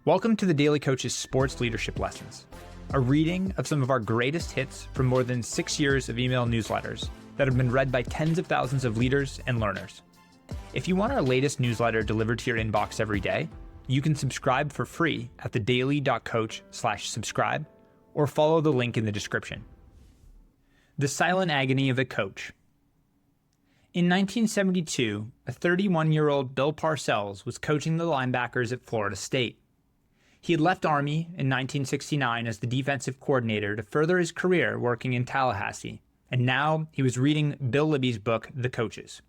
Welcome to the Daily Coach's Sports Leadership Lessons, a reading of some of our greatest hits from more than 6 years of email newsletters that have been read by tens of thousands of leaders and learners. If you want our latest newsletter delivered to your inbox every day, you can subscribe for free at thedaily.coach/subscribe or follow the link in the description. The Silent Agony of a Coach. In 1972, a 31-year-old Bill Parcells was coaching the linebackers at Florida State. He had left Army in 1969 as the defensive coordinator to further his career working in Tallahassee, and now he was reading Bill Libby's book, The Coaches.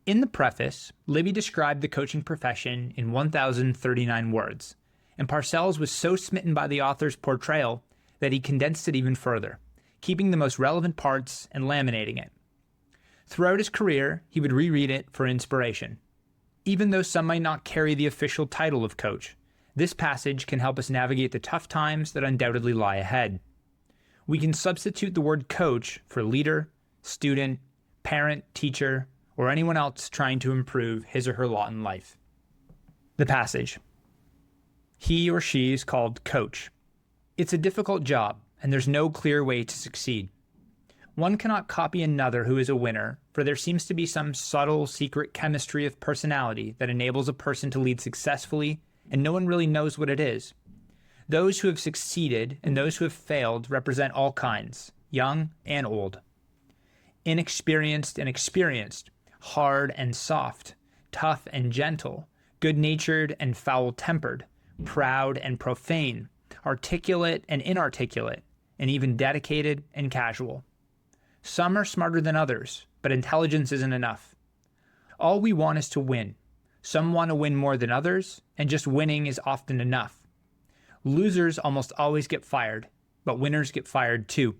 In the preface, Libby described the coaching profession in 1,039 words, and Parcells was so smitten by the author's portrayal that he condensed it even further, keeping the most relevant parts and laminating it. Throughout his career, he would reread it for inspiration. Even though some might not carry the official title of coach, this passage can help us navigate the tough times that undoubtedly lie ahead. We can substitute the word coach for leader, student, parent, teacher, or anyone else trying to improve his or her lot in life. The passage. He or she is called coach. It's a difficult job, and there's no clear way to succeed. One cannot copy another who is a winner, for there seems to be some subtle, secret chemistry of personality that enables a person to lead successfully, and no one really knows what it is. Those who have succeeded and those who have failed represent all kinds, young and old. Inexperienced and experienced, hard and soft, tough and gentle, good-natured and foul-tempered, proud and profane, articulate and inarticulate, and even dedicated and casual. Some are smarter than others, but intelligence isn't enough. All we want is to win. Some want to win more than others, and just winning is often enough. Losers almost always get fired, but winners get fired too.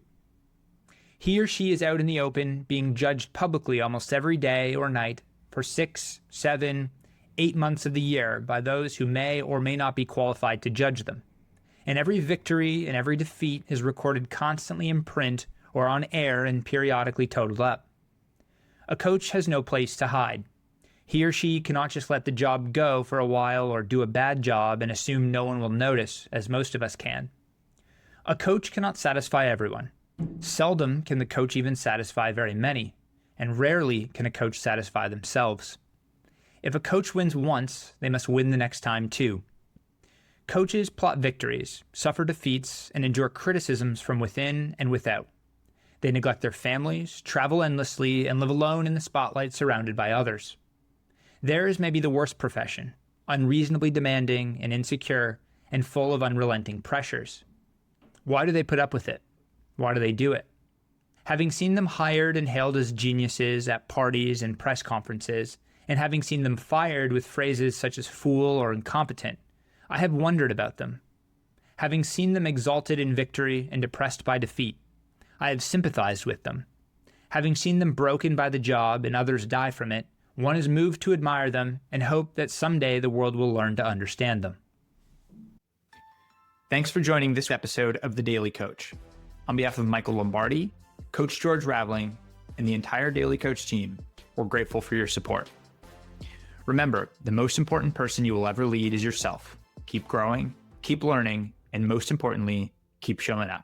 He or she is out in the open, being judged publicly almost every day or night for 6, 7, 8 months of the year by those who may or may not be qualified to judge them. And every victory and every defeat is recorded constantly in print or on air and periodically totaled up. A coach has no place to hide. He or she cannot just let the job go for a while or do a bad job and assume no one will notice, as most of us can. A coach cannot satisfy everyone. Seldom can the coach even satisfy very many, and rarely can a coach satisfy themselves. If a coach wins once, they must win the next time too. Coaches plot victories, suffer defeats, and endure criticisms from within and without. They neglect their families, travel endlessly, and live alone in the spotlight surrounded by others. Theirs may be the worst profession, unreasonably demanding and insecure and full of unrelenting pressures. Why do they put up with it? Why do they do it? Having seen them hired and hailed as geniuses at parties and press conferences, and having seen them fired with phrases such as fool or incompetent, I have wondered about them. Having seen them exalted in victory and depressed by defeat, I have sympathized with them. Having seen them broken by the job and others die from it, one is moved to admire them and hope that someday the world will learn to understand them. Thanks for joining this episode of The Daily Coach. On behalf of Michael Lombardi, Coach George Raveling, and the entire Daily Coach team, we're grateful for your support. Remember, the most important person you will ever lead is yourself. Keep growing, keep learning, and most importantly, keep showing up.